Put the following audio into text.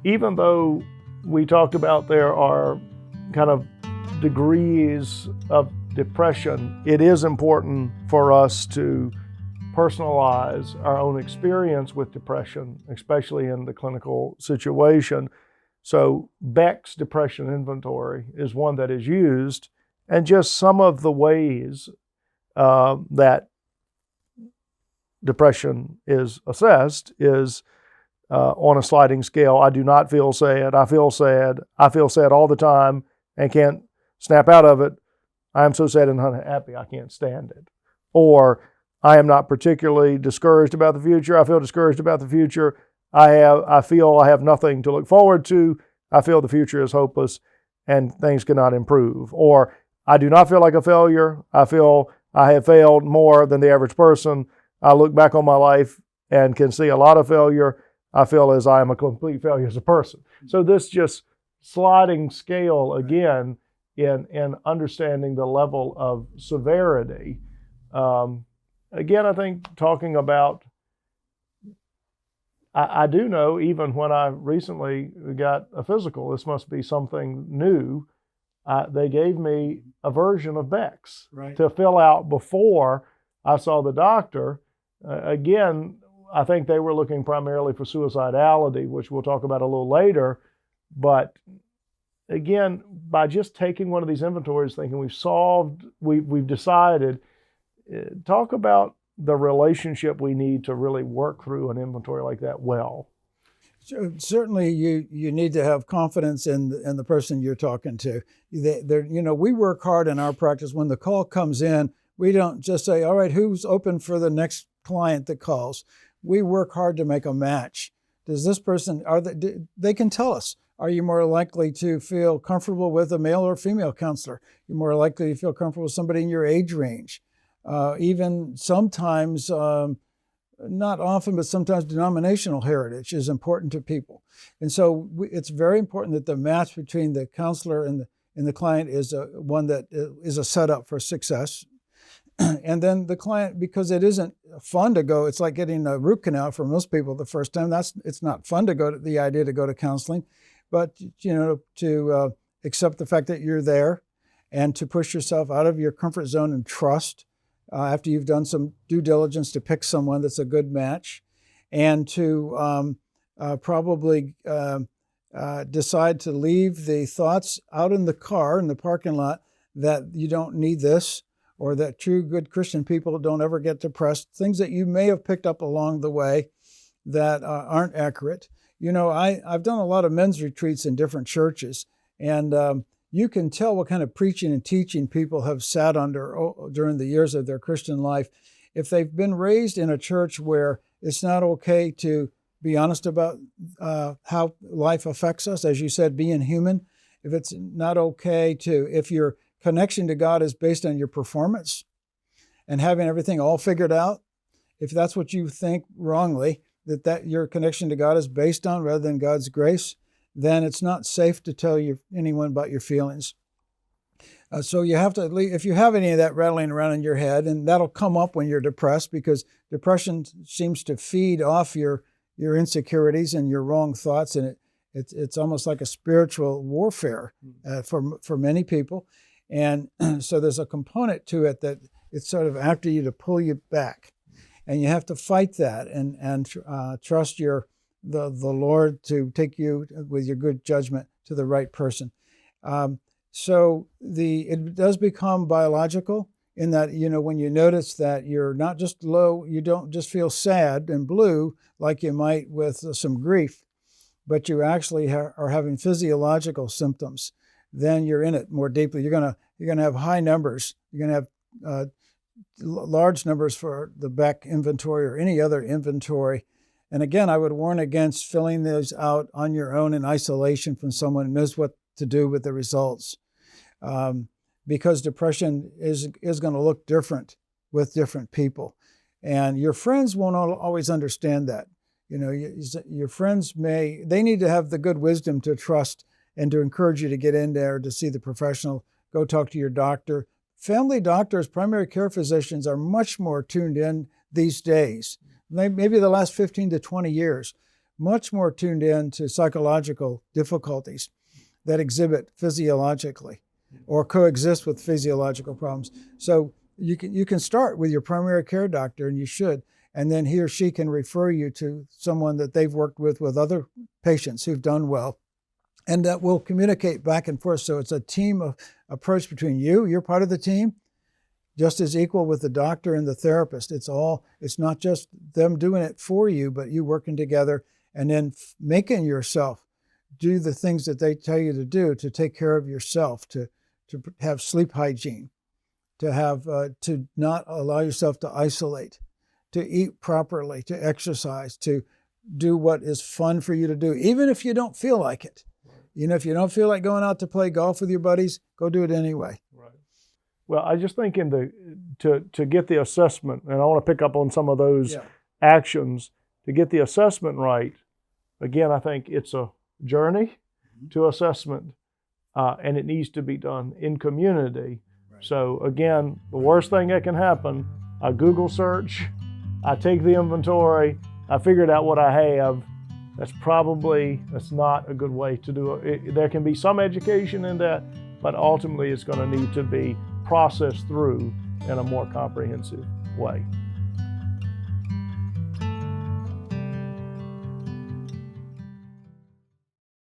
even though we talked about there are kind of degrees of depression, it is important for us to personalize our own experience with depression, especially in the clinical situation. So Beck's depression inventory is one that is used, and just some of the ways that depression is assessed is on a sliding scale. I do not feel sad. I feel sad. I feel sad all the time and can't snap out of it. I am so sad and unhappy I can't stand it. Or I am not particularly discouraged about the future. I feel discouraged about the future. I feel I have nothing to look forward to. I feel the future is hopeless and things cannot improve. Or I do not feel like a failure. I feel I have failed more than the average person. I look back on my life and can see a lot of failure. I feel as I am a complete failure as a person. So this just sliding scale again in understanding the level of severity. Again, I think talking about, I do know even when I recently got a physical, this must be something new. They gave me a version of Beck's to fill out before I saw the doctor. Again, I think they were looking primarily for suicidality, which we'll talk about a little later. But again, by just taking one of these inventories, thinking we've decided, talk about the relationship we need to really work through an inventory like that well. So certainly, you need to have confidence in the person you're talking to. We work hard in our practice. When the call comes in, we don't just say, "All right, who's open for the next client that calls?" We work hard to make a match. Does this person, they can tell us, are you more likely to feel comfortable with a male or female counselor? You're more likely to feel comfortable with somebody in your age range. Even sometimes, not often, but sometimes denominational heritage is important to people. And so it's very important that the match between the counselor and the client is one that is a setup for success. And then the client, because it isn't fun to go, it's like getting a root canal for most people the first time. It's not fun to go to the idea to go to counseling, but to accept the fact that you're there and to push yourself out of your comfort zone and trust after you've done some due diligence to pick someone that's a good match, and to probably decide to leave the thoughts out in the car, in the parking lot, that you don't need this, or that true good Christian people don't ever get depressed, things that you may have picked up along the way that aren't accurate. I've done a lot of men's retreats in different churches, and you can tell what kind of preaching and teaching people have sat under during the years of their Christian life. If they've been raised in a church where it's not okay to be honest about how life affects us, as you said, being human, if it's not okay if your connection to God is based on your performance and having everything all figured out, if that's what you think wrongly, that your connection to God is based on rather than God's grace, then it's not safe to tell anyone about your feelings. So you have to, if you have any of that rattling around in your head, and that'll come up when you're depressed, because depression seems to feed off your insecurities and your wrong thoughts, and it's almost like a spiritual warfare for many people. And so there's a component to it that it's sort of after you to pull you back, and you have to fight that and trust the Lord to take you with your good judgment to the right person. So it does become biological in that, when you notice that you're not just low, you don't just feel sad and blue like you might with some grief, but you actually are having physiological symptoms, then you're in it more deeply. You're gonna have high numbers. You're gonna have large numbers for the Beck inventory or any other inventory. And again, I would warn against filling those out on your own in isolation from someone who knows what to do with the results, because depression is going to look different with different people, and your friends won't always understand that. Your friends they need to have the good wisdom to trust and to encourage you to get in there to see the professional. Go talk to your doctor. Family doctors, primary care physicians are much more tuned in these days. Maybe the last 15 to 20 years, much more tuned in to psychological difficulties that exhibit physiologically or coexist with physiological problems. So you can start with your primary care doctor, and you should, and then he or she can refer you to someone that they've worked with other patients who've done well, and that will communicate back and forth. So it's a team approach between you're part of the team, just as equal with the doctor and the therapist. It's not just them doing it for you, but you working together and then making yourself do the things that they tell you to do to take care of yourself, to have sleep hygiene, to not allow yourself to isolate, to eat properly, to exercise, to do what is fun for you to do, even if you don't feel like it. If you don't feel like going out to play golf with your buddies, go do it anyway. Right. Well, I just think to get the assessment, and I want to pick up on some of those actions, to get the assessment right, again, I think it's a journey to assessment, and it needs to be done in community. Right. So again, the worst thing that can happen, I Google search, I take the inventory, I figured out what I have. That's not a good way to do it. There can be some education in that, but ultimately it's going to need to be processed through in a more comprehensive way.